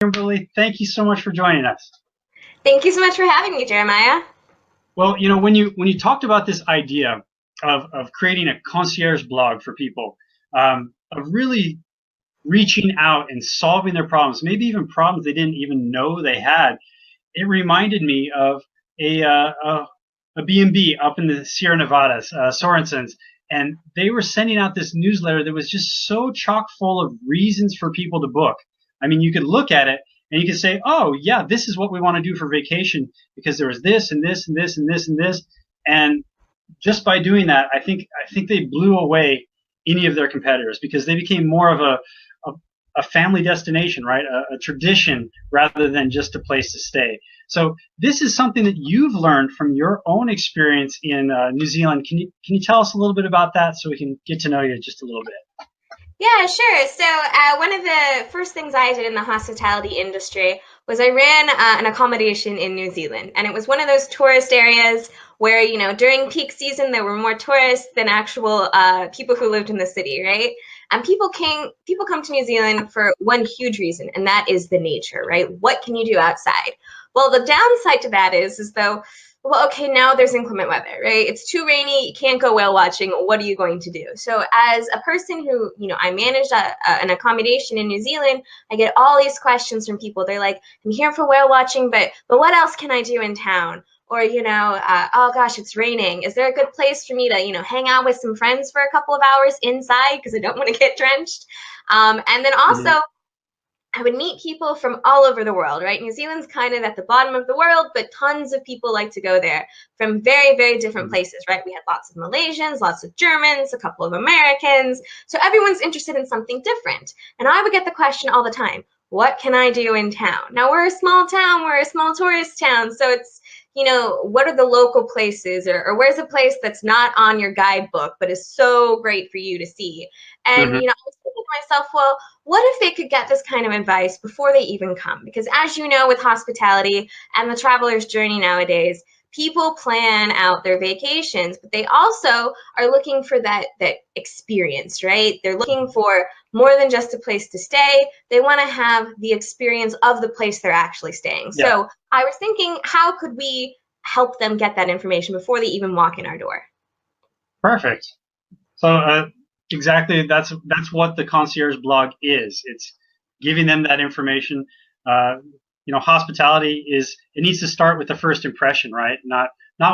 Kimberly, thank you so much for joining us. Thank you so much for having me, Jeremiah. Well, when you talked about this idea of creating a concierge blog for people, of really reaching out and solving their problems, maybe even problems they didn't even know they had, it reminded me of a uh, a, a B&B up in the Sierra Nevadas, Sorensen's, and they were sending out this newsletter that was just so chock full of reasons for people to book. I mean, you could look at it and you could say, "Oh, yeah, this is what we want to do for vacation because there was this and this and this and this and this," and just by doing that, I think they blew away any of their competitors because they became more of a, a family destination, right? A tradition rather than just a place to stay. So this is something that you've learned from your own experience in New Zealand. Can you tell us a little bit about that so we can get to know you just a little bit? Yeah, sure. So, one of the first things I did in the hospitality industry was I ran an accommodation in New Zealand. And it was one of those tourist areas where, during peak season, there were more tourists than actual people who lived in the city, right? And people come to New Zealand for one huge reason, and that is the nature, right? What can you do outside? Well, the downside to that is though, well, okay, now there's inclement weather, right? It's too rainy, you can't go whale watching. What are you going to do? So, as a person who, I managed an accommodation in New Zealand, I get all these questions from people. They're like, I'm here for whale watching, but what else can I do in town? Or, oh gosh, it's raining. Is there a good place for me to, hang out with some friends for a couple of hours inside because I don't want to get drenched? And then also, Mm-hmm. I would meet people from all over the world, right? New Zealand's kind of at the bottom of the world, but tons of people like to go there from very, very different places, right? We had lots of Malaysians, lots of Germans, a couple of Americans. So everyone's interested in something different. And I would get the question all the time, what can I do in town? Now, we're a small town, we're a small tourist town. So it's, what are the local places or where's a place that's not on your guidebook, but is so great for you to see? And, Mm-hmm. I was thinking to myself, well, what if they could get this kind of advice before they even come? Because as you know, with hospitality and the traveler's journey nowadays, people plan out their vacations, but they also are looking for that experience, right? They're looking for more than just a place to stay. They want to have the experience of the place they're actually staying. Yeah, So I was thinking, how could we help them get that information before they even walk in our door? perfect. So exactly, that's what the concierge blog is. It's giving them that information. Uh, hospitality is it needs to start with the first impression, right? Not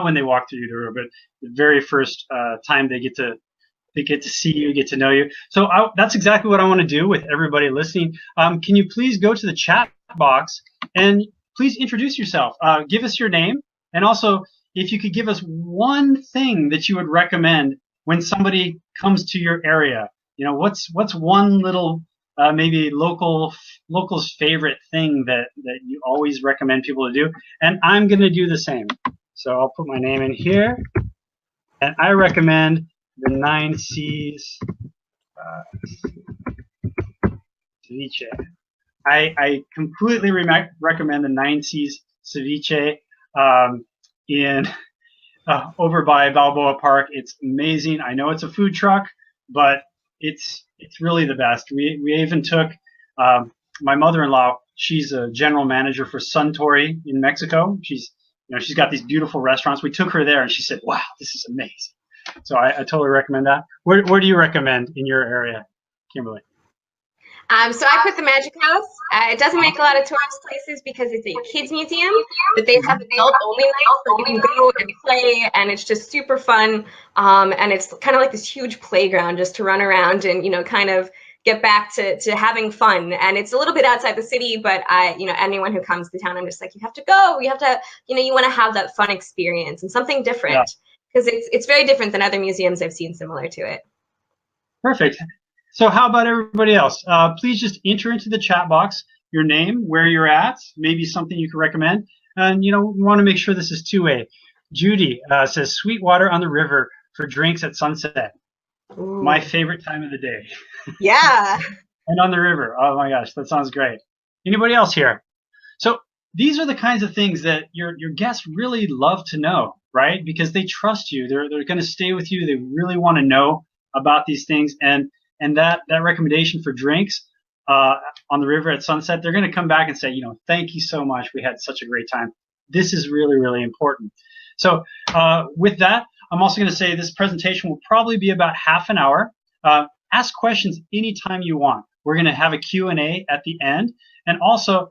when they walk through your door, but the very first time they get to see you, get to know you. So that's exactly what I want to do with everybody listening. Can you please go to the chat box and please introduce yourself? Give us your name, and also if you could give us one thing that you would recommend when somebody comes to your area. What's one little maybe local's favorite thing that you always recommend people to do? And I'm going to do the same. So I'll put my name in here, and I recommend the Nine C's ceviche. I completely recommend the Nine C's ceviche in over by Balboa Park. It's amazing. I know it's a food truck, but it's really the best. We even took my mother-in-law. She's a general manager for Suntory in Mexico. She's got these beautiful restaurants. We took her there, and she said, "Wow, this is amazing." So I totally recommend that. Where do you recommend in your area, Kimberly? So I put the Magic House. It doesn't make a lot of tourist places because it's a kids museum, but they have adult only nights where you can go and play, and it's just super fun. And it's kind of like this huge playground just to run around and kind of get back to having fun. And it's a little bit outside the city, but anyone who comes to town, I'm just like, you have to go. You have to, you want to have that fun experience and something Yeah, different because it's very different than other museums I've seen similar to it. perfect. So how about everybody else? Please just enter into the chat box your name, where you're at, maybe something you can recommend. And, we want to make sure this is two-way. Judy says Sweetwater on the river for drinks at sunset. My Ooh, favorite time of the day. yeah. And on the river. Oh my gosh, that sounds great. Anybody else here? So these are the kinds of things that your guests really love to know, right? Because they trust you. They're going to stay with you. They really want to know about these things. And that recommendation for drinks, on the river at sunset, they're going to come back and say, thank you so much. We had such a great time. This is really, really important. So with that, I'm also going to say this presentation will probably be about half an hour. Ask questions anytime you want. We're going to have a Q&A at the end. And also,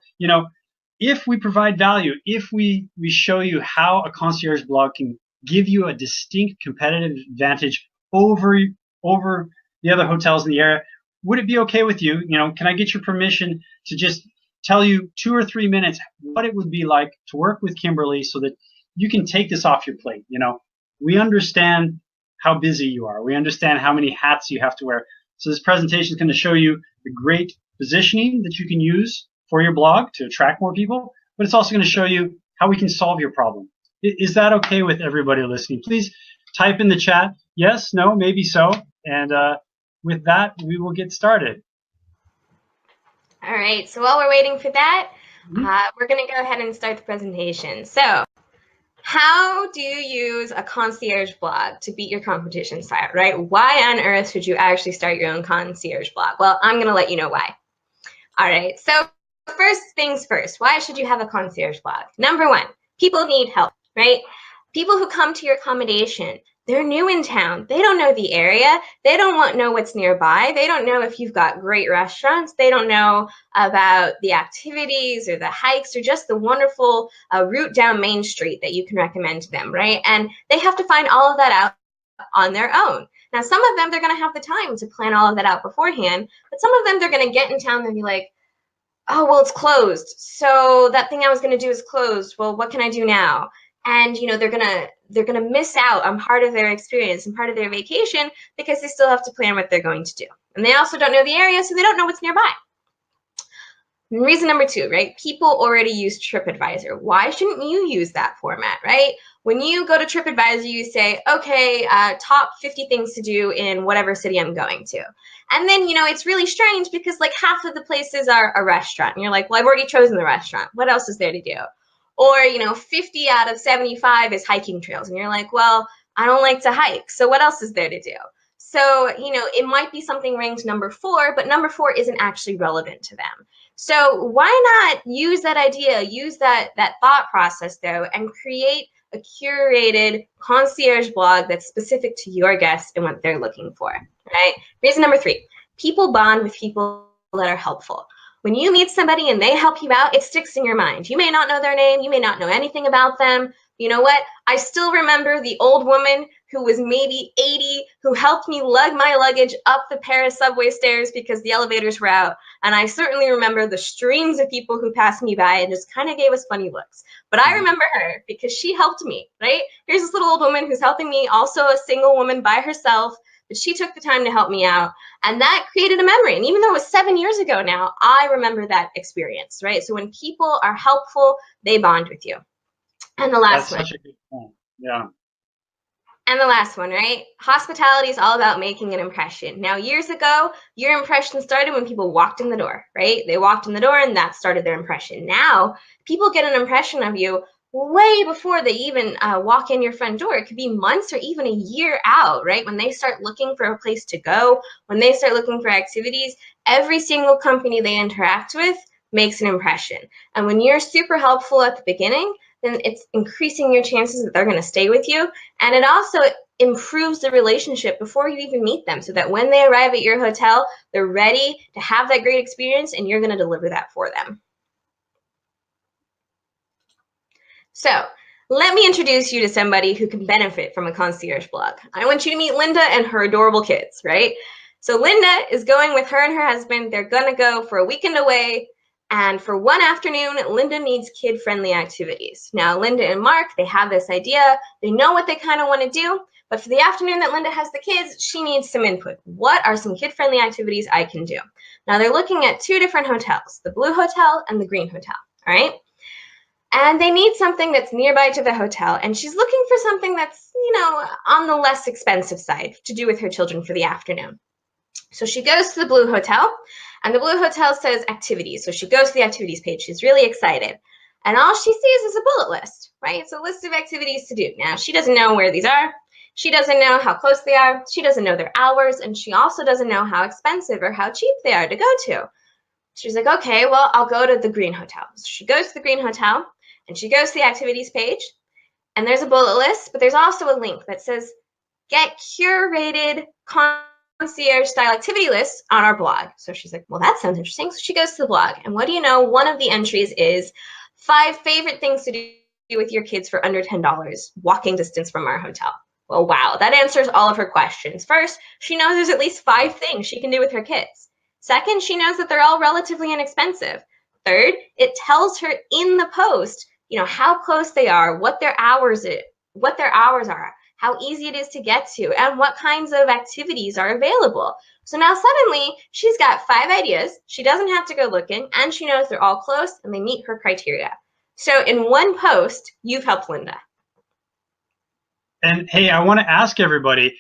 if we provide value, if we show you how a concierge blog can give you a distinct competitive advantage over the other hotels in the area, would it be okay with you? Can I get your permission to just tell you 2 or 3 minutes what it would be like to work with Kimberly so that you can take this off your plate? We understand how busy you are. We understand how many hats you have to wear. So this presentation is going to show you the great positioning that you can use for your blog to attract more people, but it's also going to show you how we can solve your problem. Is that okay with everybody listening? Please type in the chat, yes, no, maybe so. And with that, we will get started. All right, so while we're waiting for that, we're going to go ahead and start the presentation. So how do you use a concierge blog to beat your competition site, right? Why on earth should you actually start your own concierge blog? Well, I'm going to let you know why. All right, so first things first, why should you have a concierge blog? Number one, people need help, right? People who come to your accommodation, they're new in town. They don't know the area. They don't know what's nearby. They don't know if you've got great restaurants. They don't know about the activities or the hikes or just the wonderful route down Main Street that you can recommend to them, right? And they have to find all of that out on their own. Now, some of them, they're going to have the time to plan all of that out beforehand, but some of them, they're going to get in town and be like, oh, well, it's closed. So that thing I was going to do is closed. Well, what can I do now? And they're gonna miss out on part of their experience and part of their vacation because they still have to plan what they're going to do. And they also don't know the area, so they don't know what's nearby. And reason number two, right? People already use TripAdvisor. Why shouldn't you use that format, right? When you go to TripAdvisor, you say, okay, top 50 things to do in whatever city I'm going to. And then, it's really strange because like half of the places are a restaurant. And you're like, well, I've already chosen the restaurant. What else is there to do? Or, 50 out of 75 is hiking trails. And you're like, well, I don't like to hike. So what else is there to do? So, it might be something ranked number 4, but number 4 isn't actually relevant to them. So why not use that idea, use that thought process, though, and create a curated concierge blog that's specific to your guests and what they're looking for, right? Reason number 3, people bond with people that are helpful. When you meet somebody and they help you out, it sticks in your mind. You may not know their name. You may not know anything about them. You know what? I still remember the old woman who was maybe 80, who helped me lug my luggage up the Paris subway stairs because the elevators were out. And I certainly remember the streams of people who passed me by and just kind of gave us funny looks. But I remember her because she helped me, right? Here's this little old woman who's helping me, also a single woman by herself. But she took the time to help me out, and that created a memory. And even though it was 7 years ago now, I remember that experience, right? So when people are helpful, they bond with you. And the last one. That's such a good point. Yeah. And the last one, right? Hospitality is all about making an impression. Now, years ago, your impression started when people walked in the door, right? They walked in the door, and that started their impression. Now, people get an impression of you way before they even walk in your front door. It could be months or even a year out, right? When they start looking for a place to go, when they start looking for activities, every single company they interact with makes an impression. And when you're super helpful at the beginning, then it's increasing your chances that they're going to stay with you. And it also improves the relationship before you even meet them so that when they arrive at your hotel, they're ready to have that great experience and you're going to deliver that for them. So let me introduce you to somebody who can benefit from a concierge blog. I want you to meet Linda and her adorable kids, right? So Linda is going with her and her husband. They're going to go for a weekend away. And for one afternoon, Linda needs kid-friendly activities. Now, Linda and Mark, they have this idea. They know what they kind of want to do. But for the afternoon that Linda has the kids, she needs some input. What are some kid-friendly activities I can do? Now, they're looking at 2 different hotels, the Blue Hotel and the Green Hotel, all right? And they need something that's nearby to the hotel. And she's looking for something that's, on the less expensive side to do with her children for the afternoon. So she goes to the Blue Hotel, and the Blue Hotel says activities. So she goes to the activities page. She's really excited. And all she sees is a bullet list, right? It's a list of activities to do. Now, she doesn't know where these are. She doesn't know how close they are. She doesn't know their hours. And she also doesn't know how expensive or how cheap they are to go to. She's like, okay, well, I'll go to the Green Hotel. So she goes to the Green Hotel, and she goes to the activities page, and there's a bullet list, but there's also a link that says, get curated concierge style activity lists on our blog. So she's like, well, that sounds interesting. So she goes to the blog, and what do you know? One of the entries is 5 favorite things to do with your kids for under $10, walking distance from our hotel. Well, wow, that answers all of her questions. First, she knows there's at least 5 things she can do with her kids. Second, she knows that they're all relatively inexpensive. Third, it tells her in the post, how close they are, what their hours are, how easy it is to get to, and what kinds of activities are available. So now suddenly she's got 5 ideas. She doesn't have to go looking, and she knows they're all close and they meet her criteria. So in one post, you've helped Linda. And hey, I want to ask everybody,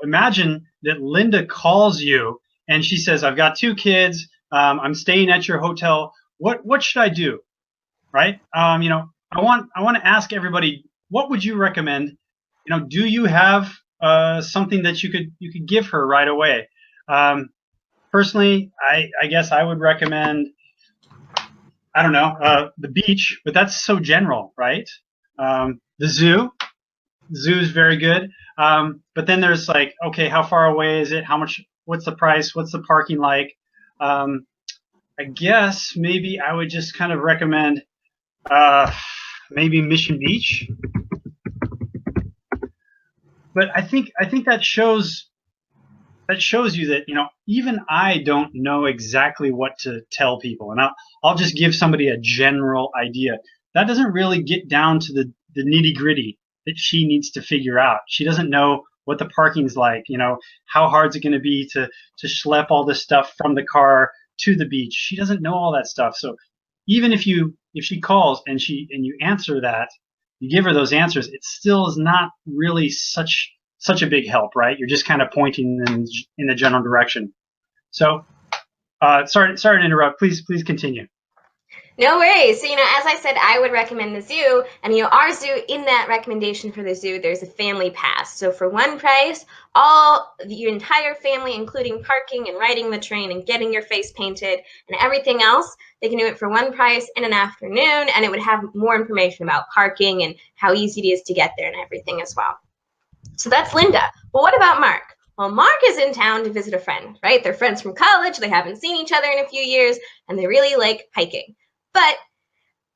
imagine that Linda calls you and she says, I've got 2 kids, I'm staying at your hotel. What should I do? Right? I want to ask everybody, what would you recommend? Do you have something that you could give her right away? Personally, I guess I would recommend, I don't know, the beach, but that's so general, right? The zoo. Zoo is very good. But then there's like, okay, how far away is it? How much? What's the price? What's the parking like? I guess maybe I would just kind of recommend maybe Mission Beach. But I think that shows you that even I don't know exactly what to tell people, and I'll just give somebody a general idea. That doesn't really get down to the nitty gritty that she needs to figure out. She doesn't know what the parking's like. How hard is it going to be to schlep all this stuff from the car to the beach? She doesn't know all that stuff. So even if she calls and you answer that, you give her those answers, it still is not really such a big help, right? You're just kind of pointing in the general direction. So, sorry to interrupt. Please continue. No worries. So, as I said, I would recommend the zoo. And, our zoo, in that recommendation for the zoo, there's a family pass. So for one price, your entire family, including parking and riding the train and getting your face painted and everything else, they can do it for one price in an afternoon. And it would have more information about parking and how easy it is to get there and everything as well. So that's Linda. Well, what about Mark? Well, Mark is in town to visit a friend, right? They're friends from college. They haven't seen each other in a few years, and they really like hiking. But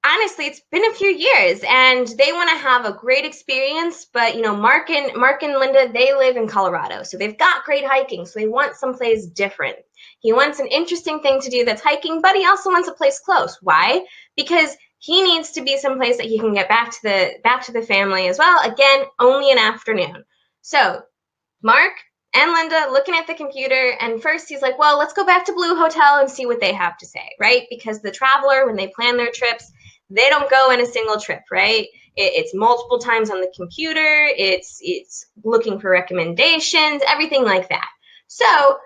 honestly, it's been a few years, and they want to have a great experience. But Mark and Linda, they live in Colorado, so they've got great hiking. So they want someplace different. He wants an interesting thing to do that's hiking, but he also wants a place close. Why? Because he needs to be someplace that he can get back to the family as well. Again, only an afternoon. So Mark and Linda looking at the computer, and first he's like, well, let's go back to Blue Hotel and see what they have to say, right? Because the traveler, when they plan their trips, they don't go in a single trip, right? It's multiple times on the computer. It's looking for recommendations, everything like that. So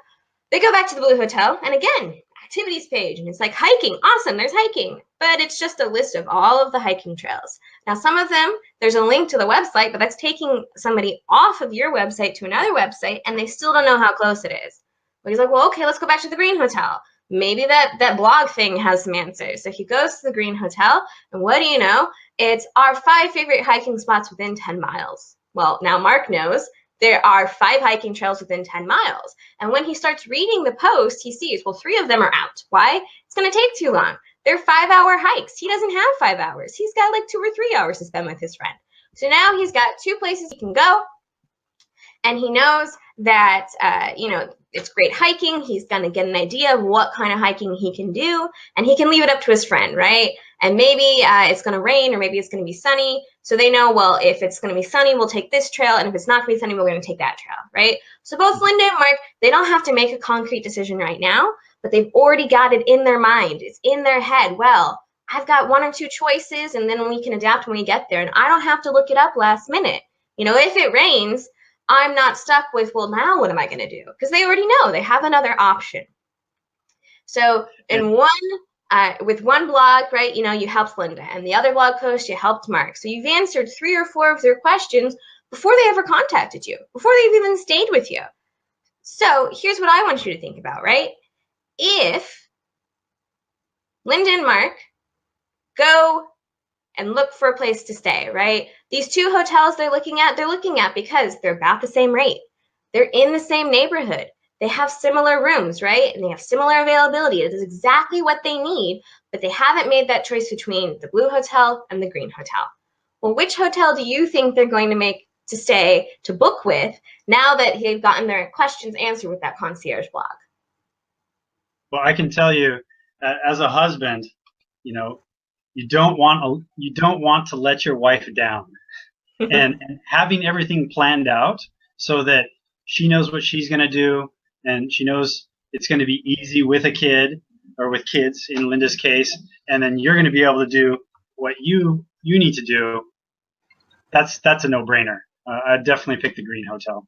they go back to the Blue Hotel, and again, activities page, and it's like hiking. Awesome, there's hiking, but it's just a list of all of the hiking trails. Now, some of them, there's a link to the website, but that's taking somebody off of your website to another website, and they still don't know how close it is. But he's like, well, okay, let's go back to the Green Hotel. Maybe that blog thing has some answers. So he goes to the Green Hotel, and what do you know? It's our 5 favorite hiking spots within 10 miles. Well, now Mark knows there are 5 hiking trails within 10 miles. And when he starts reading the post, he sees, well, 3 of them are out. Why? It's going to take too long. They're 5-hour hikes. He doesn't have 5 hours. He's got like 2 or 3 hours to spend with his friend. So now he's got 2 places he can go. And he knows that, it's great hiking. He's going to get an idea of what kind of hiking he can do. And he can leave it up to his friend, right? And maybe it's going to rain, or maybe it's going to be sunny. So they know, well, if it's going to be sunny, we'll take this trail. And if it's not going to be sunny, we're going to take that trail, right? So both Linda and Mark, they don't have to make a concrete decision right now, but they've already got it in their mind. It's in their head. Well, I've got 1 or 2 choices, and then we can adapt when we get there. And I don't have to look it up last minute. If it rains, I'm not stuck with, well, now what am I going to do? Because they already know they have another option. So with one blog, right, you helped Linda, and the other blog post, you helped Mark. So you've answered 3 or 4 of their questions before they ever contacted you, before they've even stayed with you. So here's what I want you to think about, right? If Linda and Mark, go and look for a place to stay, right? These two hotels they're looking at because they're about the same rate. They're in the same neighborhood. They have similar rooms, right? And they have similar availability. It is exactly what they need, but they haven't made that choice between the blue hotel and the green hotel. Well, which hotel do you think they're going to make to stay, to book with, now that they've gotten their questions answered with that concierge blog? Well, I can tell you, as a husband, you know, you don't want to let your wife down, and having everything planned out so that she knows what she's going to do, and she knows it's going to be easy with a kid or with kids in Linda's case, and then you're going to be able to do what you need to do. That's a no-brainer. I'd definitely pick the green hotel.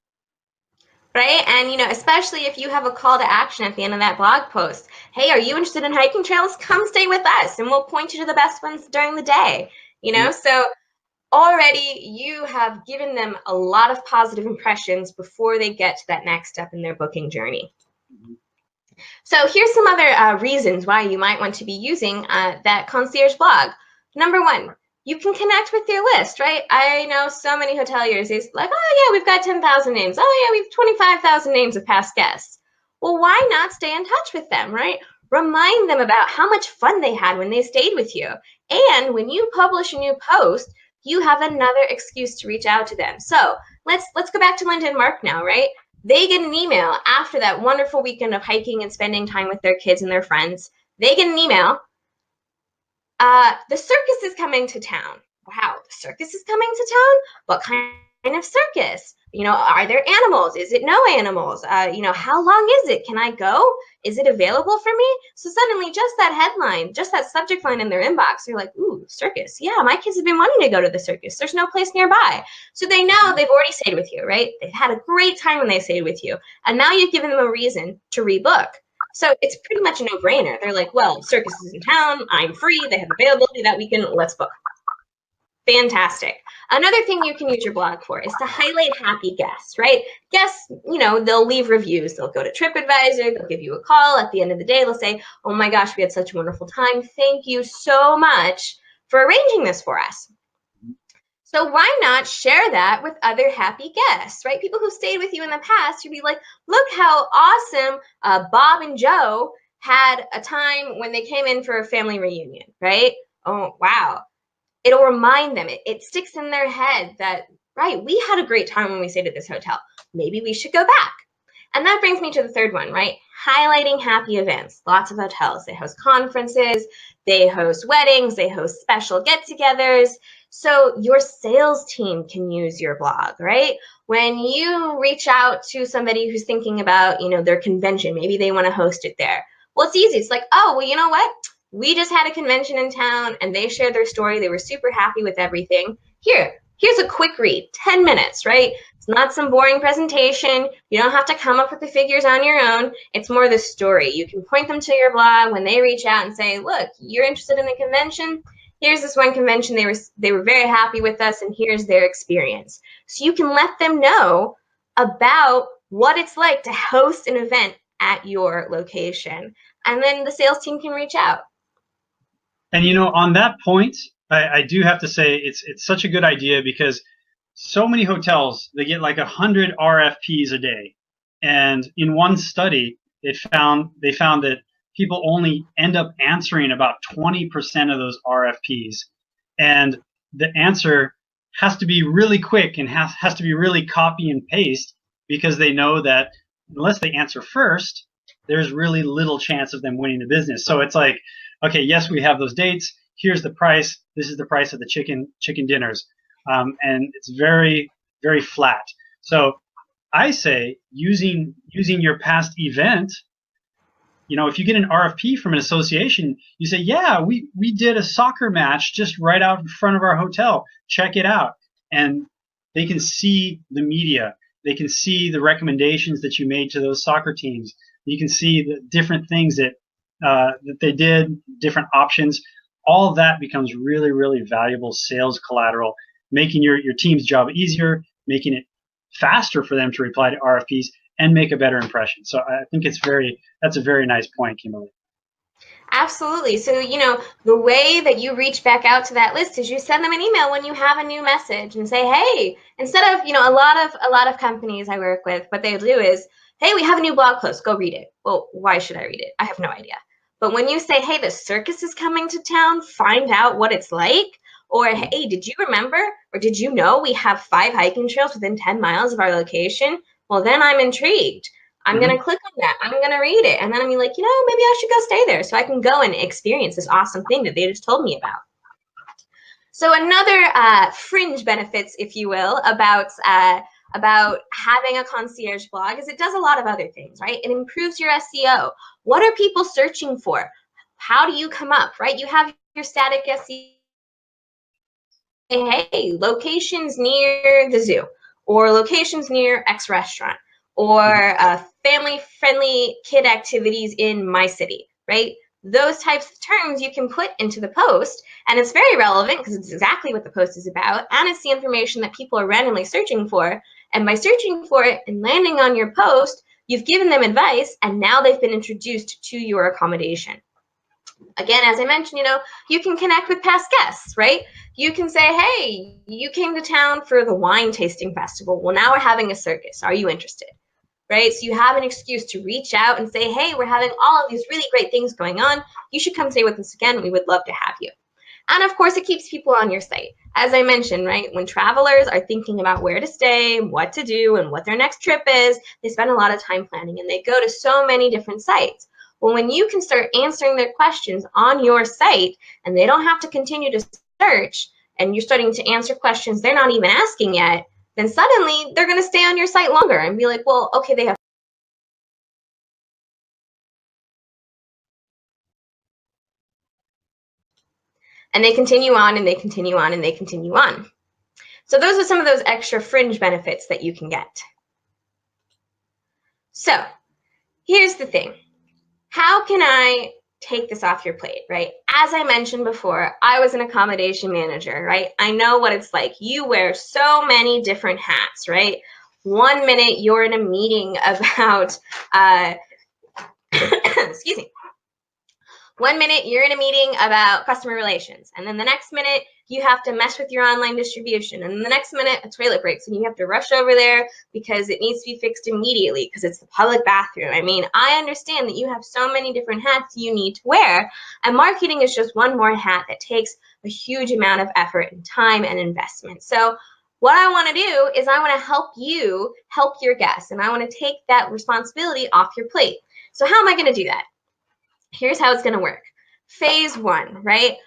Right? And, especially if you have a call to action at the end of that blog post. Hey, are you interested in hiking trails? Come stay with us and we'll point you to the best ones during the day. So already you have given them a lot of positive impressions before they get to that next step in their booking journey. Mm-hmm. So here's some other reasons why you might want to be using that concierge blog. Number one, you can connect with your list, right? I know so many hoteliers, they're like, oh yeah, we've got 10,000 names. Oh yeah, we have 25,000 names of past guests. Well, why not stay in touch with them, right? Remind them about how much fun they had when they stayed with you. And when you publish a new post, you have another excuse to reach out to them. So let's go back to Linda and Mark now, right? They get an email after that wonderful weekend of hiking and spending time with their kids and their friends. They get an email. The circus is coming to town. Wow, the circus is coming to town? What kind of circus? Are there animals? Is it no animals? How long is it? Can I go? Is it available for me? So suddenly just that headline, just that subject line in their inbox, they're like, ooh, circus. Yeah, my kids have been wanting to go to the circus. There's no place nearby. So they know they've already stayed with you, right? They've had a great time when they stayed with you. And now you've given them a reason to rebook. So it's pretty much a no-brainer. They're like, well, circus is in town. I'm free. They have availability that weekend. Let's book. Fantastic. Another thing you can use your blog for is to highlight happy guests, right? Guests, they'll leave reviews. They'll go to TripAdvisor. They'll give you a call. At the end of the day, they'll say, oh my gosh, we had such a wonderful time. Thank you so much for arranging this for us. So why not share that with other happy guests, right? People who stayed with you in the past, you'd be like, look how awesome Bob and Joe had a time when they came in for a family reunion, right? Oh, wow. It'll remind them, it sticks in their head that, right, we had a great time when we stayed at this hotel. Maybe we should go back. And that brings me to the third one, right? Highlighting happy events. Lots of hotels, they host conferences, they host weddings, they host special get-togethers. So your sales team can use your blog, right? When you reach out to somebody who's thinking about, their convention, maybe they want to host it there. Well, it's easy. It's like, oh, well, you know what? We just had a convention in town and they shared their story. They were super happy with everything. Here's a quick read, 10 minutes, right? It's not some boring presentation. You don't have to come up with the figures on your own. It's more the story. You can point them to your blog when they reach out and say, look, you're interested in the convention? Here's this one convention. They were very happy with us and here's their experience. So you can let them know about what it's like to host an event at your location. And then the sales team can reach out. And on that point, I do have to say it's such a good idea because so many hotels, they get like 100 RFPs a day. And in one study, they found that people only end up answering about 20% of those RFPs. And the answer has to be really quick and has to be really copy and paste because they know that unless they answer first, there's really little chance of them winning the business. So it's like, okay, yes, we have those dates. Here's the price. This is the price of the chicken dinners. And it's very, very flat. So I say using your past event, if you get an RFP from an association, you say, yeah, we did a soccer match just right out in front of our hotel. Check it out. And they can see the media. They can see the recommendations that you made to those soccer teams. You can see the different things that they did, different options. All of that becomes really, really valuable sales collateral, making your team's job easier, making it faster for them to reply to RFPs and make a better impression. So I think that's a very nice point, Kimberly. Absolutely. So, the way that you reach back out to that list is you send them an email when you have a new message and say, "Hey," instead of, a lot of companies I work with, what they do is, "Hey, we have a new blog post, go read it." Well, why should I read it? I have no idea. But when you say, "Hey, the circus is coming to town, find out what it's like," or, "Hey, did you remember or did you know we have 5 hiking trails within 10 miles of our location?" Well, then I'm intrigued. I'm going Mm-hmm. to click on that. I'm going to read it. And then I'm going to be like, maybe I should go stay there so I can go and experience this awesome thing that they just told me about. So another fringe benefits, if you will, about having a concierge blog is it does a lot of other things, right? It improves your SEO. What are people searching for? How do you come up, right? You have your static SEO. Hey, locations near the zoo, or locations near X restaurant, or family-friendly kid activities in my city, right? Those types of terms you can put into the post, and it's very relevant because it's exactly what the post is about, and it's the information that people are randomly searching for. And by searching for it and landing on your post, you've given them advice, and now they've been introduced to your accommodation. Again, as I mentioned, you can connect with past guests, right? You can say, "Hey, you came to town for the wine tasting festival. Well, now we're having a circus. Are you interested?" Right? So you have an excuse to reach out and say, "Hey, we're having all of these really great things going on. You should come stay with us again. We would love to have you." And of course, it keeps people on your site. As I mentioned, right, when travelers are thinking about where to stay, what to do, and what their next trip is, they spend a lot of time planning and they go to so many different sites. Well, when you can start answering their questions on your site and they don't have to continue to search, and you're starting to answer questions they're not even asking yet, then suddenly they're going to stay on your site longer and be like, "Well, okay, they have," and they continue on and they continue on and they continue on. So those are some of those extra fringe benefits that you can get. So here's the thing. How can I take this off your plate, right? As I mentioned before, I was an accommodation manager, right? I know what it's like. You wear so many different hats, right? One minute you're in a meeting about, excuse me, one minute you're in a meeting about customer relations, and then the next minute you have to mess with your online distribution, and then the next minute a toilet breaks and you have to rush over there because it needs to be fixed immediately because it's the public bathroom. I mean, I understand that you have so many different hats you need to wear, and marketing is just one more hat that takes a huge amount of effort and time and investment. So what I want to do is I want to help you help your guests, and I want to take that responsibility off your plate. So how am I going to do that? Here's how it's going to work. Phase 1, right?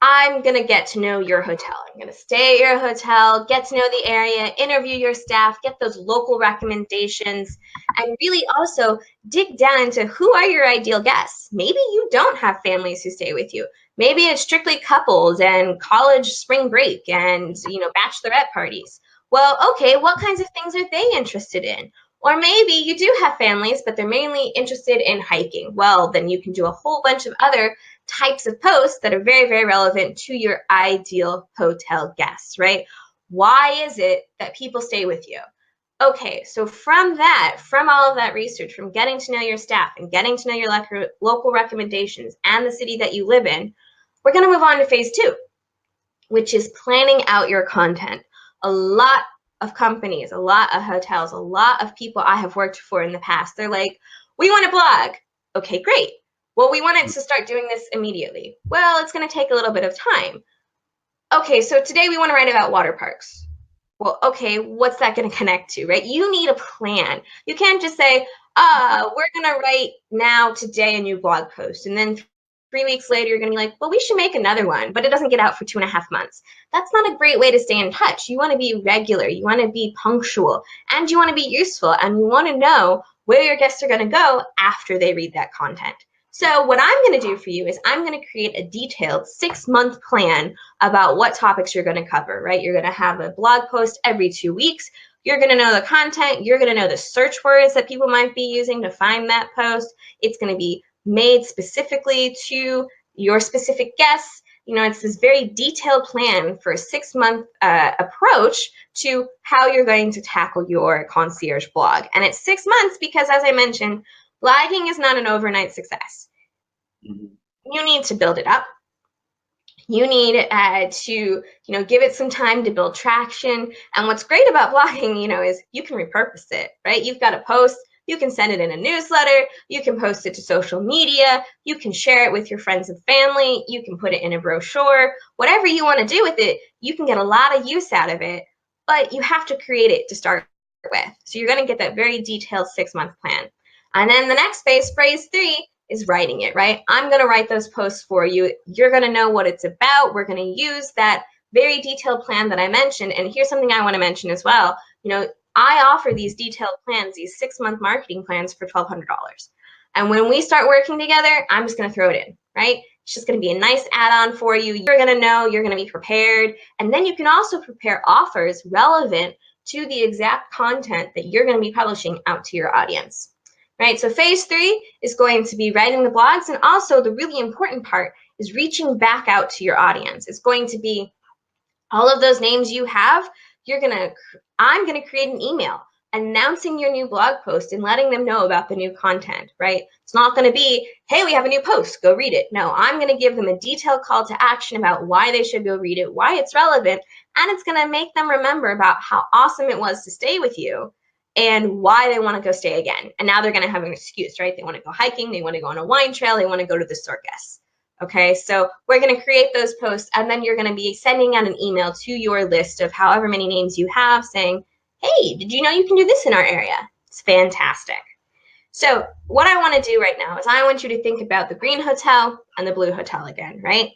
I'm going to get to know your hotel. I'm going to stay at your hotel, get to know the area, interview your staff, get those local recommendations, and really also dig down into who are your ideal guests. Maybe you don't have families who stay with you. Maybe it's strictly couples and college spring break and, bachelorette parties. Well, okay, what kinds of things are they interested in? Or maybe you do have families, but they're mainly interested in hiking. Well, then you can do a whole bunch of other types of posts that are very, very relevant to your ideal hotel guests, right? Why is it that people stay with you? Okay, so from all of that research, from getting to know your staff and getting to know your local recommendations and the city that you live in, we're going to move on to phase 2, which is planning out your content. A lot of companies, a lot of hotels, a lot of people I have worked for in the past, they're like, "We want a blog." Okay, great. Well, we wanted to start doing this immediately. Well, it's going to take a little bit of time. Okay, so today we want to write about water parks. Well, okay, what's that going to connect to, right? You need a plan. You can't just say, we're going to write now today a new blog post. And then 3 weeks later, you're going to be like, well, we should make another one, but it doesn't get out for 2.5 months. That's not a great way to stay in touch. You want to be regular. You want to be punctual, and you want to be useful, and you want to know where your guests are going to go after they read that content. So what I'm going to do for you is I'm going to create a detailed 6-month plan about what topics you're going to cover, right? You're going to have a blog post every 2 weeks. You're going to know the content. You're going to know the search words that people might be using to find that post. It's going to be made specifically to your specific guests. It's this very detailed plan for a 6-month approach to how you're going to tackle your concierge blog. And it's 6 months because, as I mentioned, blogging is not an overnight success. Mhm. you need to build it up. You need to, give it some time to build traction. And what's great about blogging, is you can repurpose it, right? You've got a post, you can send it in a newsletter, you can post it to social media, you can share it with your friends and family, you can put it in a brochure, whatever you want to do with it, you can get a lot of use out of it, but you have to create it to start with. So you're going to get that very detailed 6-month plan. And then the next phase 3, is writing it, right? I'm going to write those posts for you. You're going to know what it's about. We're going to use that very detailed plan that I mentioned. And here's something I want to mention as well. I offer these detailed plans, these 6-month marketing plans for $1,200. And when we start working together, I'm just going to throw it in, right? It's just going to be a nice add-on for you. You're going to know, you're going to be prepared. And then you can also prepare offers relevant to the exact content that you're going to be publishing out to your audience. Right, so phase 3 is going to be writing the blogs, and also the really important part is reaching back out to your audience. It's going to be all of those names you have. I'm gonna create an email announcing your new blog post and letting them know about the new content, right? It's not gonna be, hey, we have a new post, go read it. No, I'm gonna give them a detailed call to action about why they should go read it, why it's relevant, and it's gonna make them remember about how awesome it was to stay with you and why they want to go stay again. And now they're going to have an excuse, right? They want to go hiking, they want to go on a wine trail, they want to go to the circus. Okay, so we're going to create those posts, and then you're going to be sending out an email to your list of however many names you have saying, hey, did you know you can do this in our area? It's fantastic. So what I want to do right now is I want you to think about the green hotel and the blue hotel again, right?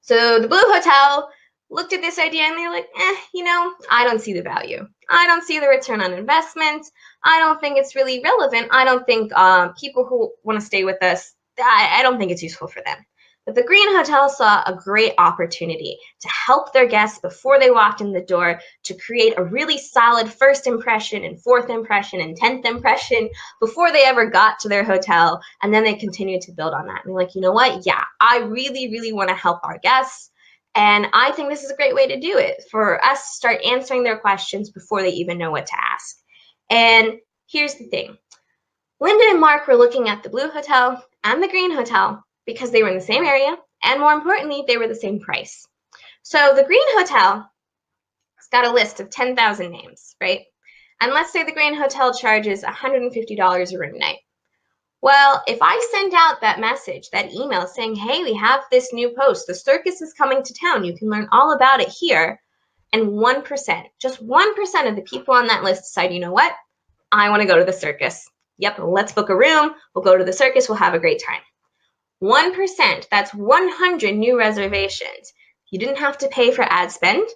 So the blue hotel looked at this idea and they're like, I don't see the value. I don't see the return on investment. I don't think it's really relevant. I don't think people who want to stay with us, I don't think it's useful for them. But the Green Hotel saw a great opportunity to help their guests before they walked in the door, to create a really solid first impression and fourth impression and 10th impression before they ever got to their hotel. And then they continued to build on that. And they're like, you know what? Yeah, I really, really want to help our guests. And I think this is a great way to do it, for us to start answering their questions before they even know what to ask. And here's the thing. Linda and Mark were looking at the Blue Hotel and the Green Hotel because they were in the same area, and more importantly, they were the same price. So the Green Hotel has got a list of 10,000 names, right? And let's say the Green Hotel charges $150 a room night. Well, if I send out that message, that email saying, hey, we have this new post, the circus is coming to town, you can learn all about it here, and 1%, just 1% of the people on that list decide, you know what, I want to go to the circus. Yep, let's book a room, we'll go to the circus, we'll have a great time. 1%, that's 100 new reservations. You didn't have to pay for ad spend.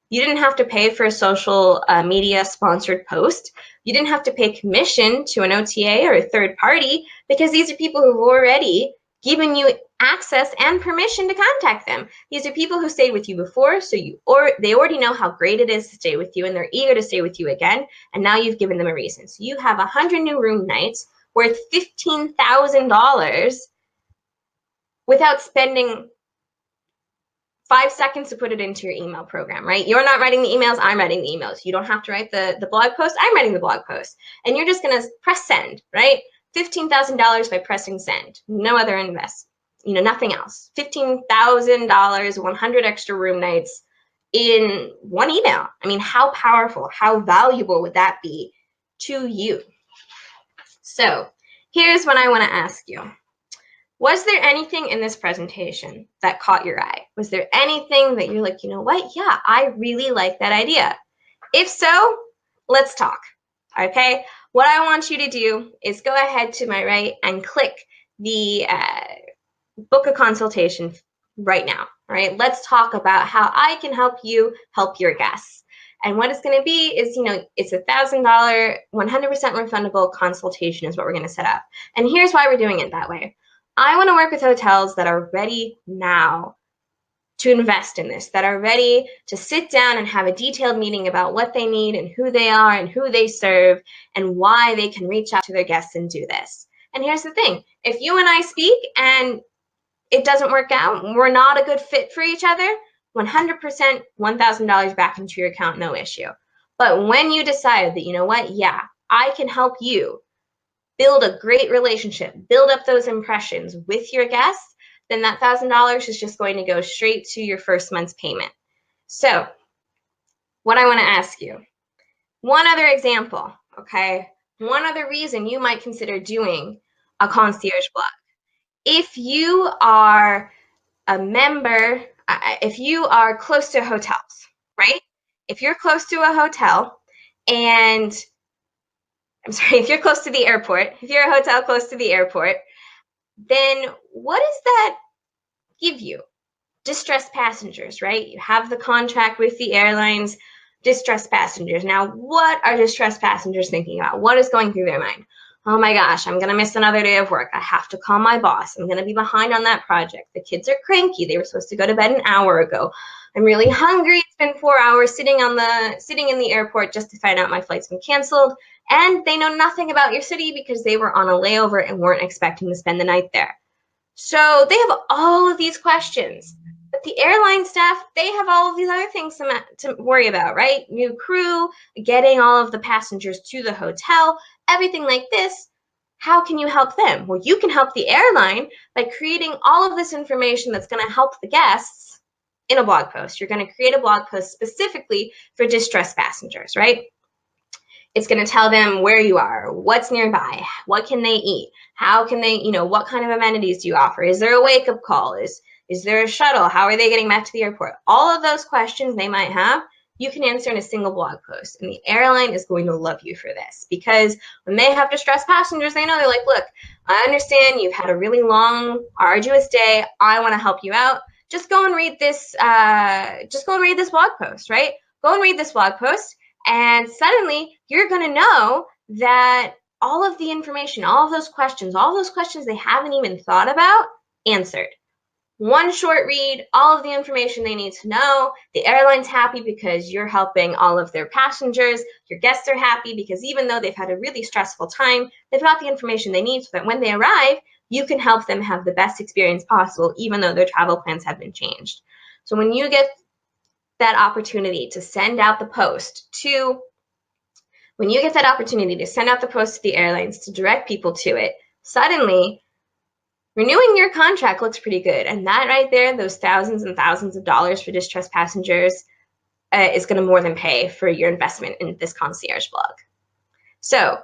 You didn't have to pay for a social media sponsored post. You didn't have to pay commission to an OTA or a third party, because these are people who've already given you access and permission to contact them. These are people who stayed with you before, so they already know how great it is to stay with you, and they're eager to stay with you again, and now you've given them a reason. So you have 100 new room nights worth $15,000 without spending 5 seconds to put it into your email program, right? You're not writing the emails, I'm writing the emails. You don't have to write the blog post, I'm writing the blog post. And you're just gonna press send, right? $15,000 by pressing send, no other invest, nothing else. $15,000, 100 extra room nights in one email. I mean, how powerful, how valuable would that be to you? So here's what I wanna ask you. Was there anything in this presentation that caught your eye? Was there anything that you're like, you know what? Yeah, I really like that idea. If so, let's talk, okay? What I want you to do is go ahead to my right and click the book a consultation right now, all right? Let's talk about how I can help you help your guests. And what it's going to be is, it's $1,000, 100% refundable consultation is what we're going to set up. And here's why we're doing it that way. I want to work with hotels that are ready now to invest in this, that are ready to sit down and have a detailed meeting about what they need and who they are and who they serve and why they can reach out to their guests and do this. And here's the thing. If you and I speak and it doesn't work out, we're not a good fit for each other, 100% $1,000 back into your account, no issue. But when you decide that, you know what, yeah, I can help you build a great relationship, build up those impressions with your guests, then that $1,000 is just going to go straight to your first month's payment. So what I want to ask you, one other example, okay? One other reason you might consider doing a concierge blog. If you are a member, if you are close to hotels, right? If you're close to a hotel and I'm sorry, if you're close to the airport, if you're a hotel close to the airport, then what does that give you? Distressed passengers, right? You have the contract with the airlines, distressed passengers. Now, what are distressed passengers thinking about? What is going through their mind? Oh my gosh, I'm going to miss another day of work. I have to call my boss. I'm going to be behind on that project. The kids are cranky. They were supposed to go to bed an hour ago. I'm really hungry. It's been 4 hours sitting in the airport just to find out my flight's been canceled. And they know nothing about your city because they were on a layover and weren't expecting to spend the night there. So they have all of these questions. But the airline staff, they have all of these other things to worry about, right? New crew, getting all of the passengers to the hotel, everything like this. How can you help them? Well, you can help the airline by creating all of this information that's going to help the guests in a blog post. You're going to create a blog post specifically for distressed passengers, right? It's going to tell them where you are, what's nearby, what can they eat, how can they, what kind of amenities do you offer? Is there a wake-up call? Is there a shuttle? How are they getting back to the airport? All of those questions they might have, you can answer in a single blog post. And the airline is going to love you for this because when they have distressed passengers, they know they're like, look, I understand you've had a really long, arduous day. I want to help you out. Just go and read this. Blog post, right? Go and read this blog post. And suddenly you're going to know that all of the information, all of those questions they haven't even thought about, answered. One short read, all of the information they need to know. The airline's happy because you're helping all of their passengers. Your guests are happy because even though they've had a really stressful time, they've got the information they need so that when they arrive, you can help them have the best experience possible, even though their travel plans have been changed. So when you get that opportunity to send out the post to the airlines to direct people to it, suddenly renewing your contract looks pretty good. And that right there, those thousands and thousands of dollars for distressed passengers is going to more than pay for your investment in this concierge blog. So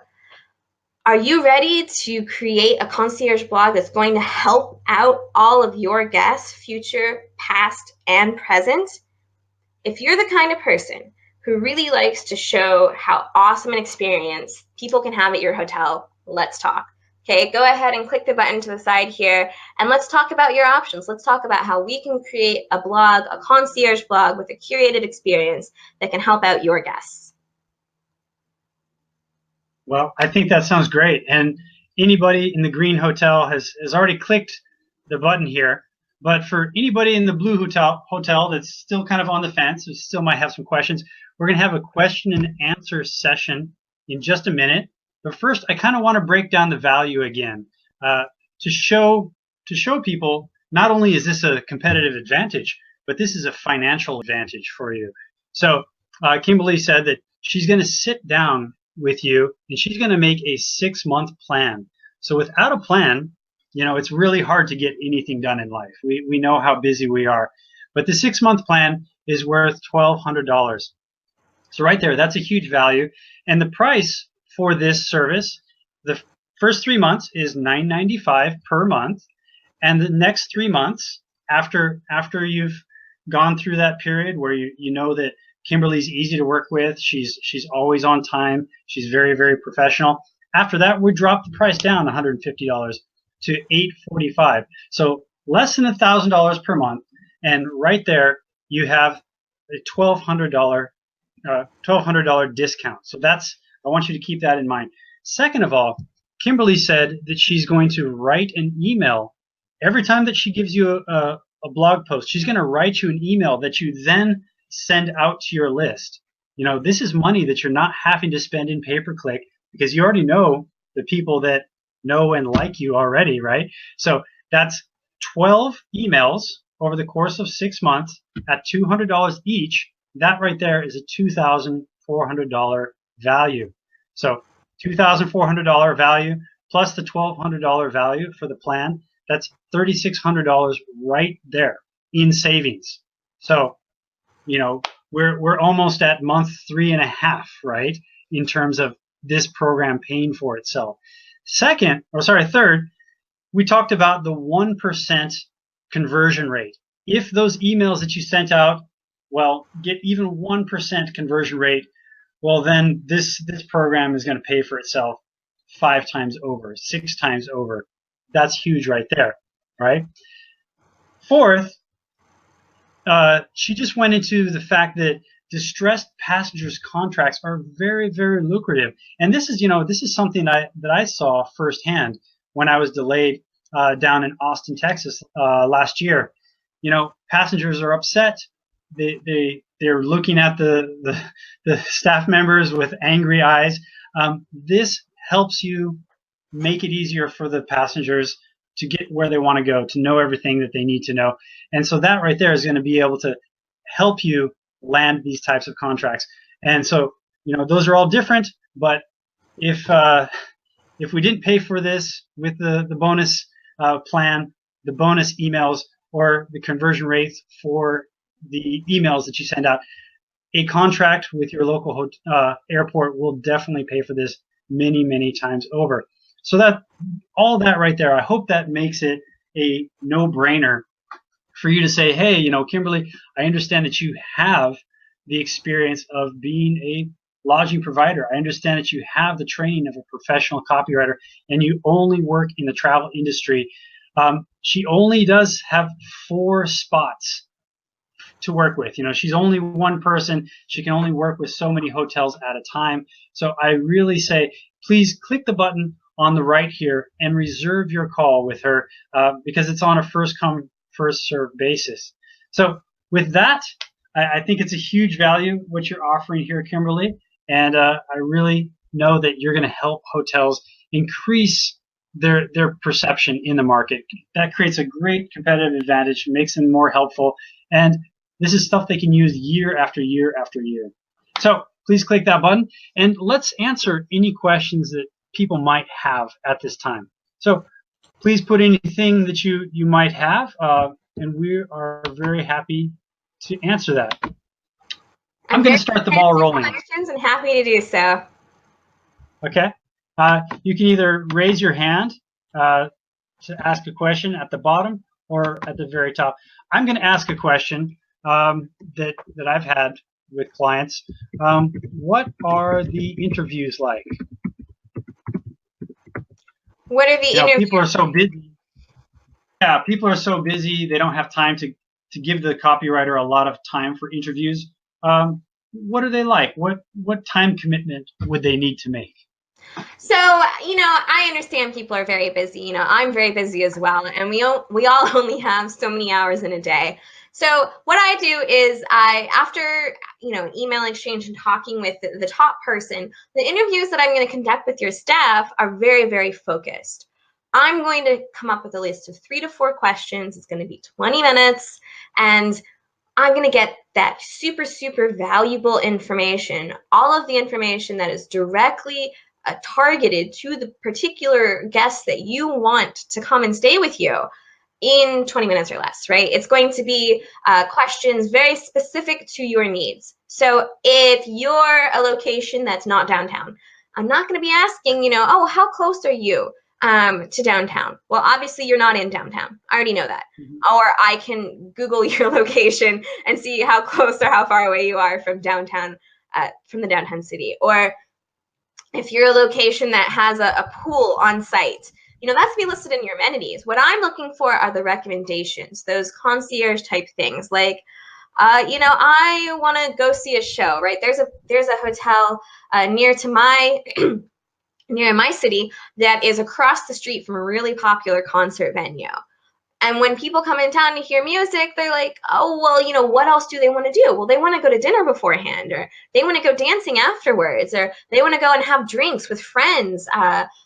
are you ready to create a concierge blog that's going to help out all of your guests, future, past, and present? If you're the kind of person who really likes to show how awesome an experience people can have at your hotel, let's talk. Okay, go ahead and click the button to the side here, and let's talk about your options. Let's talk about how we can create a blog, a concierge blog with a curated experience that can help out your guests. Well, I think that sounds great. And anybody in the green hotel has already clicked the button here. But for anybody in the blue hotel that's still kind of on the fence, who still might have some questions, we're going to have a question and answer session in just a minute. But first, I kind of want to break down the value again to show people not only is this a competitive advantage, but this is a financial advantage for you. So Kimberly said that she's going to sit down with you and she's going to make a 6-month plan. So without a plan, it's really hard to get anything done in life. We know how busy we are. But the 6-month plan is worth $1,200. So right there, that's a huge value. And the price for this service, the first 3 months is $9.95 per month. And the next 3 months, after you've gone through that period where you know that Kimberly's easy to work with, she's always on time, she's very, very professional. After that, we drop the price down $150 to $845. So less than $1,000 per month. And right there, you have a $1,200 discount. So I want you to keep that in mind. Second of all, Kimberly said that she's going to write an email every time that she gives you a blog post. She's going to write you an email that you then send out to your list. This is money that you're not having to spend in pay-per-click because you already know the people that know and like you already, right? So that's 12 emails over the course of 6 months at $200 each. That right there is a $2,400 value. So $2,400 value plus the $1,200 value for the plan. That's $3,600 right there in savings. So, you know, we're almost at month 3.5, right, in terms of this program paying for itself. Third, we talked about the 1% conversion rate. If those emails that you sent out, well, get even 1% conversion rate, well, then this program is going to pay for itself 5 times over, 6 times over. That's huge right there, right? Fourth, she just went into the fact that distressed passengers contracts are very, very lucrative. And this is something that I saw firsthand when I was delayed down in Austin, Texas last year. You know, passengers are upset. They're looking at the staff members with angry eyes. This helps you make it easier for the passengers to get where they want to go, to know everything that they need to know. And so that right there is going to be able to help you land these types of contracts. And so, you know, those are all different, but if we didn't pay for this with the bonus plan, the bonus emails, or the conversion rates for the emails that you send out, a contract with your local airport will definitely pay for this many, many times over. So that all that right there, I hope that makes it a no-brainer for you to say, hey, you know, Kimberly, I understand that you have the experience of being a lodging provider. I understand that you have the training of a professional copywriter, and you only work in the travel industry. She only does have 4 spots to work with. You know, she's only one person. She can only work with so many hotels at a time. So I really say, please click the button on the right here and reserve your call with her because it's on a first come, first served basis. So with that, I think it's a huge value what you're offering here, Kimberly. And I really know that you're going to help hotels increase their perception in the market. That creates a great competitive advantage, makes them more helpful. And this is stuff they can use year after year after year. So please click that button and let's answer any questions that people might have at this time. So please put anything that you might have, and we are very happy to answer that. I'm going to start the ball rolling. Questions and happy to do so. Okay. You can either raise your hand to ask a question at the bottom or at the very top. I'm going to ask a question that I've had with clients. What are the interviews like? What are the interviews? People are so busy. Yeah, people are so busy. They don't have time to give the copywriter a lot of time for interviews. What are they like? What time commitment would they need to make? So, you know, I understand people are very busy. You know, I'm very busy as well, and we all only have so many hours in a day. So what I do is after, you know, email exchange and talking with the top person, the interviews that I'm going to conduct with your staff are very, very focused. I'm going to come up with a list of 3 to 4 questions. It's going to be 20 minutes, and I'm going to get that super, super valuable information, all of the information that is directly targeted to the particular guest that you want to come and stay with you in 20 minutes or less, right? It's going to be questions very specific to your needs. So if you're a location that's not downtown, I'm not going to be asking, you know, oh, how close are you to downtown? Well, obviously you're not in downtown. I already know that. Mm-hmm. Or I can Google your location and see how close or how far away you are from downtown, from the downtown city. Or if you're a location that has a pool on site, you know, that's to be listed in your amenities. What I'm looking for are the recommendations, those concierge type things like, you know, I want to go see a show, right? There's a hotel near to my near my city that is across the street from a really popular concert venue. And when people come in town to hear music, they're like, oh, well, you know, what else do they want to do? Well, they want to go to dinner beforehand, or they want to go dancing afterwards, or they want to go and have drinks with friends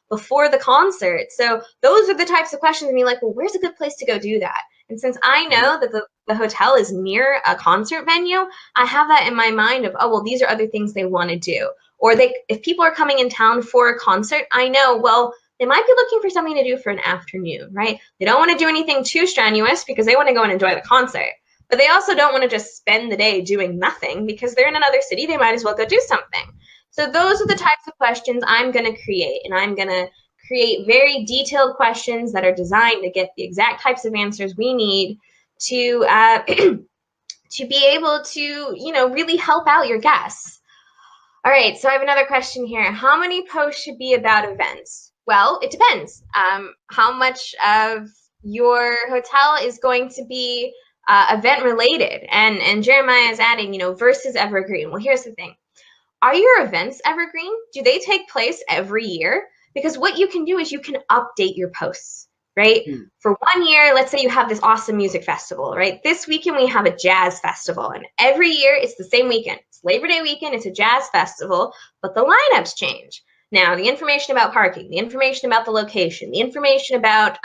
before the concert. So those are the types of questions. I mean, like, well, where's a good place to go do that? And since I know that the hotel is near a concert venue, I have that in my mind of, oh, well, these are other things they want to do. Or if people are coming in town for a concert, I know, well, they might be looking for something to do for an afternoon, right? They don't want to do anything too strenuous because they want to go and enjoy the concert. But they also don't want to just spend the day doing nothing because they're in another city. They might as well go do something. So those are the types of questions I'm going to create. And I'm going to create very detailed questions that are designed to get the exact types of answers we need to to be able to, you know, really help out your guests. All right, so I have another question here. How many posts should be about events? Well, it depends. How much of your hotel is going to be event related? And Jeremiah is adding, you know, versus evergreen. Well, here's the thing. Are your events evergreen? Do they take place every year? Because what you can do is you can update your posts, right? For 1 year, let's say you have this awesome music festival, right? This weekend we have a jazz festival, and every year it's the same weekend. It's Labor Day weekend, it's a jazz festival, but the lineups change. Now, the information about parking, the information about the location, the information about,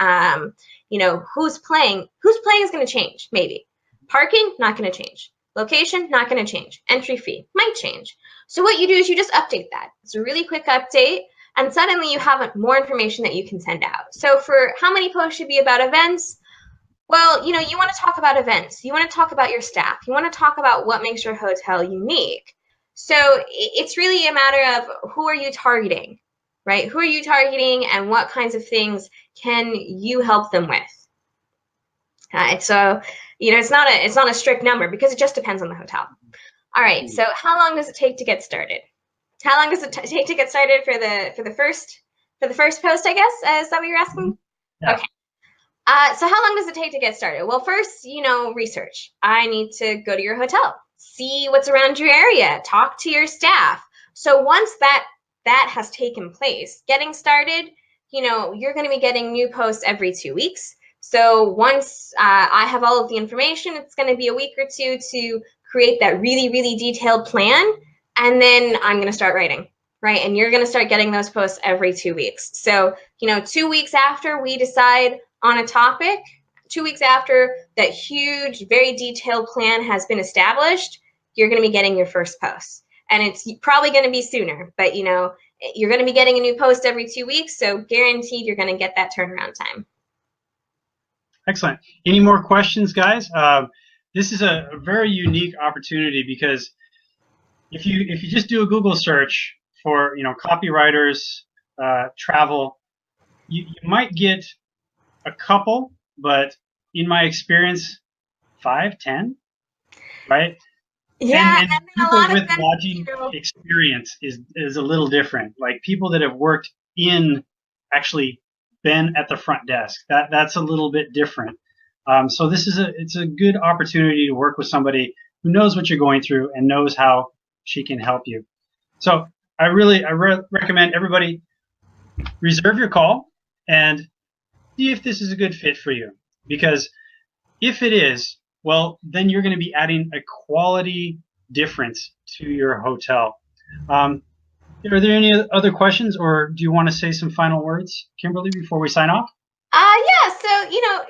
you know, who's playing is going to change, maybe. Parking, not going to change. Location, not going to change. Entry fee might change. So what you do is you just update that. It's a really quick update, and suddenly you have more information that you can send out. So for how many posts should be about events? Well, you know, you want to talk about events. You want to talk about your staff. You want to talk about what makes your hotel unique. So it's really a matter of who are you targeting, right? Who are you targeting and what kinds of things can you help them with? So, you know, it's not a strict number because it just depends on the hotel. All right, so how long does it take to get started? How long does it take to get started for the first post, I guess? Is that what you're asking? Yeah. Okay. So how long does it take to get started? Well, first, you know, research. I need to go to your hotel, see what's around your area, talk to your staff. So once that has taken place, getting started, you know, you're going to be getting new posts every 2 weeks. So once I have all of the information, it's going to be a week or two to create that really, really detailed plan. And then I'm going to start writing, right? And you're going to start getting those posts every 2 weeks. So, you know, 2 weeks after we decide on a topic, 2 weeks after that huge, very detailed plan has been established, you're going to be getting your first post. And it's probably going to be sooner, but, you know, you're going to be getting a new post every 2 weeks. So guaranteed you're going to get that turnaround time. Excellent. Any more questions, guys? This is a very unique opportunity because if you just do a Google search for, you know, copywriters, travel, you might get a couple, but in my experience, 5, 10, right? Yeah, and people with lodging experience is a little different. Like people that have worked in actually been at the front desk. That's a little bit different. So it's a good opportunity to work with somebody who knows what you're going through and knows how she can help you. So I recommend everybody reserve your call and see if this is a good fit for you. Because if it is, well, then you're going to be adding a quality difference to your hotel. Are there any other questions, or do you want to say some final words, Kimberly, before we sign off? Yeah, so, you know,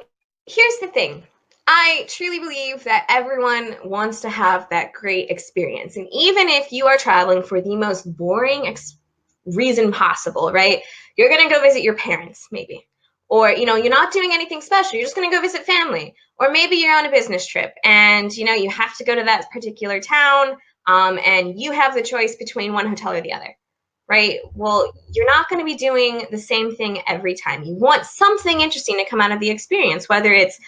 here's the thing. I truly believe that everyone wants to have that great experience. And even if you are traveling for the most boring reason possible, right? You're going to go visit your parents, maybe. Or, you know, you're not doing anything special. You're just going to go visit family. Or maybe you're on a business trip and, you know, you have to go to that particular town and you have the choice between one hotel or the other, right? Well, you're not going to be doing the same thing every time. You want something interesting to come out of the experience, whether it's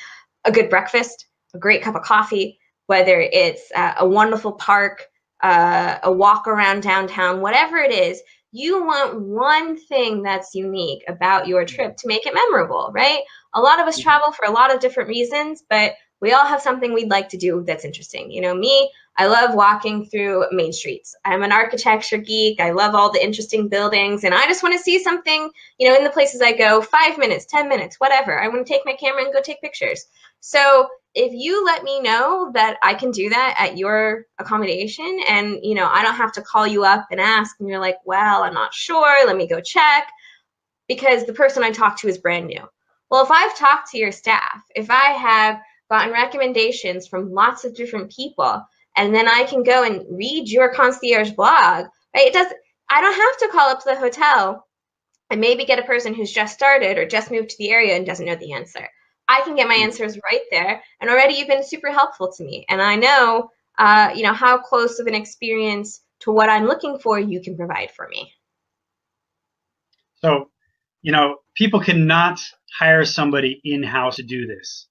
a good breakfast, a great cup of coffee, whether it's a wonderful park, a walk around downtown, whatever it is. You want one thing that's unique about your trip to make it memorable, right? A lot of us travel for a lot of different reasons, but we all have something we'd like to do that's interesting. You know, me, I love walking through main streets. I'm an architecture geek. I love all the interesting buildings, and I just want to see something, you know, in the places I go, 5 minutes, 10 minutes, whatever. I want to take my camera and go take pictures. So if you let me know that I can do that at your accommodation and, you know, I don't have to call you up and ask and you're like, well, I'm not sure, let me go check, because the person I talked to is brand new. Well, if I've talked to your staff, if I have gotten recommendations from lots of different people, and then I can go and read your concierge blog, right? I don't have to call up the hotel and maybe get a person who's just started or just moved to the area and doesn't know the answer. I can get my answers right there, and already you've been super helpful to me. And I know, how close of an experience to what I'm looking for you can provide for me. So, people cannot hire somebody in-house to do this.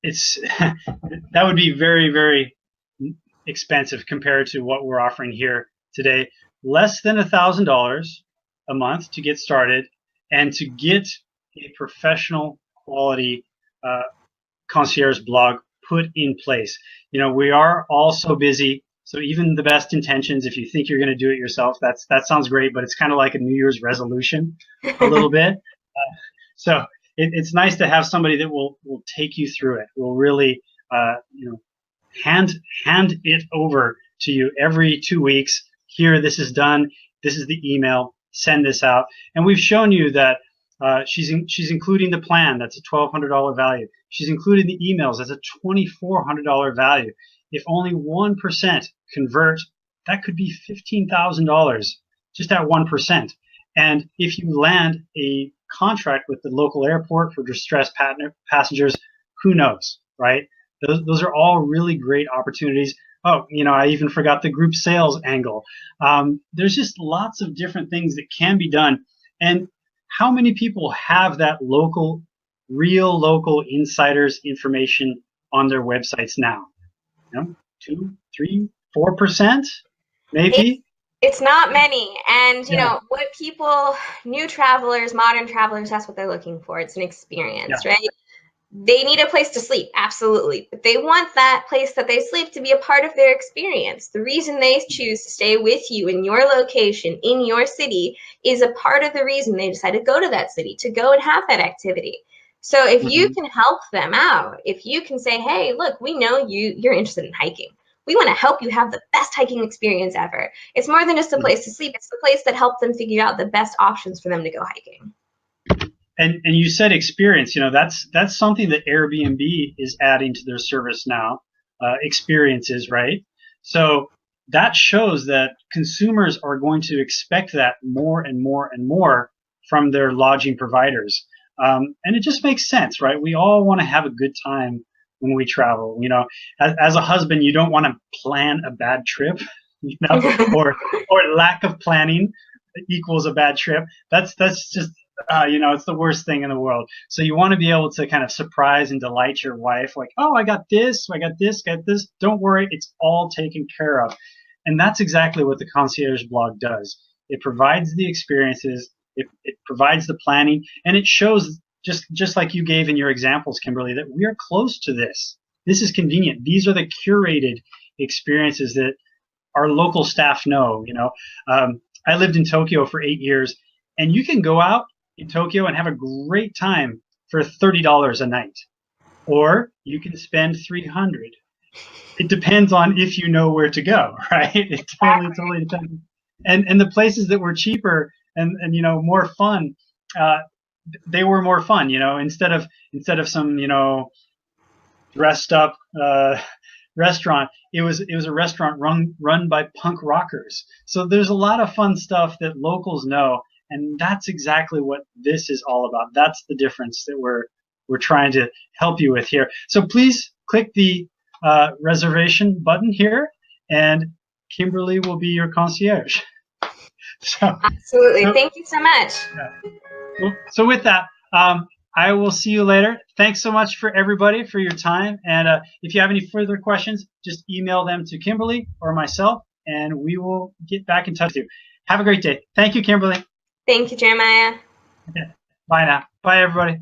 It's that would be very, very expensive compared to what we're offering here today. Less than $1,000 a month to get started, and to get a professional quality concierge blog put in place. We are all so busy. So even the best intentions, if you think you're going to do it yourself, that sounds great, but it's kind of like a New Year's resolution a little bit. So it's nice to have somebody that will take you through it. Will really, hand it over to you every 2 weeks. Here, this is done. This is the email. Send this out. And we've shown you that she's including the plan. That's a $1,200 value. She's included the emails. That's a $2,400 value. If only 1% convert, that could be $15,000 just at 1%. And if you land a contract with the local airport for distressed passengers, who knows, right? Those are all really great opportunities. Oh, I even forgot the group sales angle. There's just lots of different things that can be done. And how many people have that real local insiders information on their websites now? 2, 3, 4%, maybe. It's not many. And, what people, new travelers, modern travelers, that's what they're looking for. It's an experience, right? They need a place to sleep, absolutely. But they want that place that they sleep to be a part of their experience. The reason they choose to stay with you in your location, in your city, is a part of the reason they decide to go to that city, to go and have that activity. So if you can help them out, if you can say, hey, look, we know you're interested in hiking. We want to help you have the best hiking experience ever. It's more than just a place to sleep. It's the place that helped them figure out the best options for them to go hiking. And you said experience. That's something that Airbnb is adding to their service now. Experiences, right? So that shows that consumers are going to expect that more and more and more from their lodging providers. And it just makes sense, right? We all want to have a good time when we travel. As a husband, you don't want to plan a bad trip, or lack of planning equals a bad trip. That's just it's the worst thing in the world. So you want to be able to kind of surprise and delight your wife, like, oh, I got this. Don't worry, it's all taken care of. And that's exactly what the concierge blog does. It provides the experiences, it provides the planning, and it shows, just like you gave in your examples, Kimberly, that we are close to this. This is convenient. These are the curated experiences that our local staff know. I lived in Tokyo for 8 years, and you can go out in Tokyo and have a great time for $30 a night, or you can spend $300. It depends on if you know where to go, right? It totally depends. And the places that were cheaper and more fun, they were more fun. Instead of some dressed up restaurant, it was a restaurant run by punk rockers. So there's a lot of fun stuff that locals know. And that's exactly what this is all about. That's the difference that we're trying to help you with here. So please click the reservation button here, and Kimberly will be your concierge. Absolutely. Thank you so much. So with that, I will see you later. Thanks so much for everybody for your time. And if you have any further questions, just email them to Kimberly or myself, and we will get back in touch with you. Have a great day. Thank you, Kimberly. Thank you, Jeremiah. Okay. Bye now. Bye, everybody.